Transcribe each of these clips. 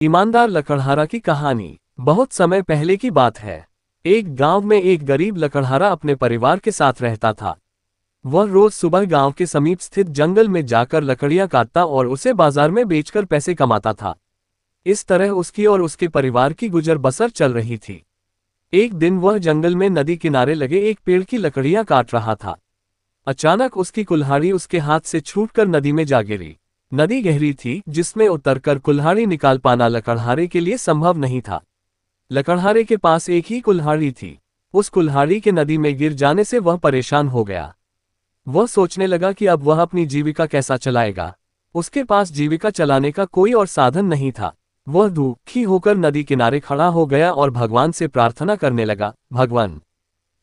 ईमानदार लकड़हारा की कहानी। बहुत समय पहले की बात है। एक गांव में एक गरीब लकड़हारा अपने परिवार के साथ रहता था। वह रोज सुबह गांव के समीप स्थित जंगल में जाकर लकड़ियां काटता और उसे बाजार में बेचकर पैसे कमाता था। इस तरह उसकी और उसके परिवार की गुजर बसर चल रही थी। एक दिन वह जंगल में नदी किनारे लगे एक पेड़ की लकड़ियां काट रहा था। अचानक उसकी कुल्हाड़ी उसके हाथ से छूटकर नदी में जा गिरी। नदी गहरी थी, जिसमें उतरकर कुल्हाड़ी निकाल पाना लकड़हारे के लिए संभव नहीं था। लकड़हारे के पास एक ही कुल्हाड़ी थी। उस कुल्हाड़ी के नदी में गिर जाने से वह परेशान हो गया। वह सोचने लगा कि अब वह अपनी जीविका कैसा चलाएगा। उसके पास जीविका चलाने का कोई और साधन नहीं था। वह दुखी होकर नदी किनारे खड़ा हो गया और भगवान से प्रार्थना करने लगा, भगवान,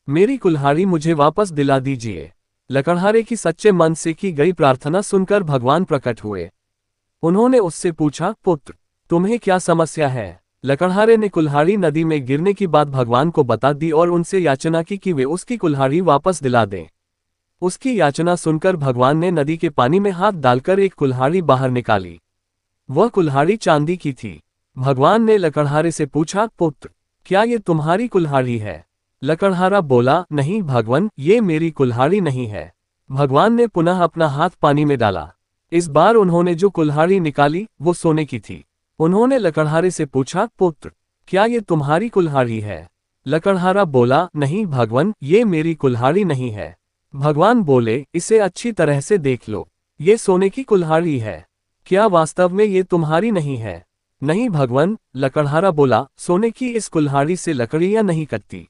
मेरी कुल्हाड़ी मुझे वापस दिला दीजिए। लकड़हारे की सच्चे मन से की गई प्रार्थना सुनकर भगवान प्रकट हुए। उन्होंने उससे पूछा, पुत्र, तुम्हें क्या समस्या है? लकड़हारे ने कुल्हाड़ी नदी में गिरने की बात भगवान को बता दी और उनसे याचना की कि वे उसकी कुल्हाड़ी वापस दिला दें। उसकी याचना सुनकर भगवान ने नदी के पानी में हाथ डालकर एक कुल्हाड़ी बाहर निकाली। वह कुल्हाड़ी चांदी की थी। भगवान ने लकड़हारे से पूछा, पुत्र, क्या ये तुम्हारी कुल्हाड़ी है? लकड़हारा बोला, नहीं भगवान, ये मेरी कुल्हाड़ी नहीं है। भगवान ने पुनः अपना हाथ पानी में डाला। इस बार उन्होंने जो कुल्हाड़ी निकाली वो सोने की थी। उन्होंने लकड़हारे से पूछा, पुत्र, क्या ये तुम्हारी कुल्हाड़ी है? लकड़हारा बोला, नहीं भगवान, ये मेरी कुल्हाड़ी नहीं है। भगवान बोले, इसे अच्छी तरह से देख लो, ये सोने की कुल्हाड़ी है। क्या वास्तव में ये तुम्हारी नहीं है? नहीं भगवान, लकड़हारा बोला, सोने की इस कुल्हाड़ी से लकड़ियां नहीं कटती।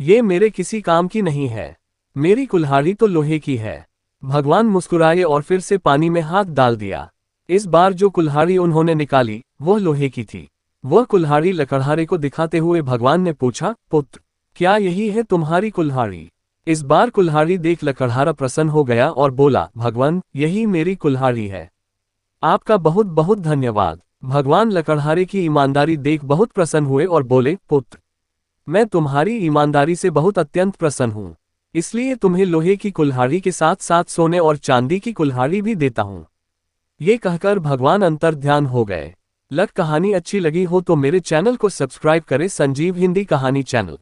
ये मेरे किसी काम की नहीं है। मेरी कुल्हाड़ी तो लोहे की है। भगवान मुस्कुराए और फिर से पानी में हाथ डाल दिया। इस बार जो कुल्हाड़ी उन्होंने निकाली वह लोहे की थी। वह कुल्हाड़ी लकड़हारे को दिखाते हुए भगवान ने पूछा, पुत्र, क्या यही है तुम्हारी कुल्हाड़ी? इस बार कुल्हाड़ी देख लकड़हारा प्रसन्न हो गया और बोला, भगवान, यही मेरी कुल्हाड़ी है। आपका बहुत बहुत धन्यवाद। भगवान लकड़हारे की ईमानदारी देख बहुत प्रसन्न हुए और बोले, पुत्र, मैं तुम्हारी ईमानदारी से बहुत अत्यंत प्रसन्न हूँ, इसलिए तुम्हें लोहे की कुल्हाड़ी के साथ साथ सोने और चांदी की कुल्हाड़ी भी देता हूँ। ये कहकर भगवान अंतर्ध्यान हो गए। कहानी अच्छी लगी हो तो मेरे चैनल को सब्सक्राइब करें, संजीव हिंदी कहानी चैनल।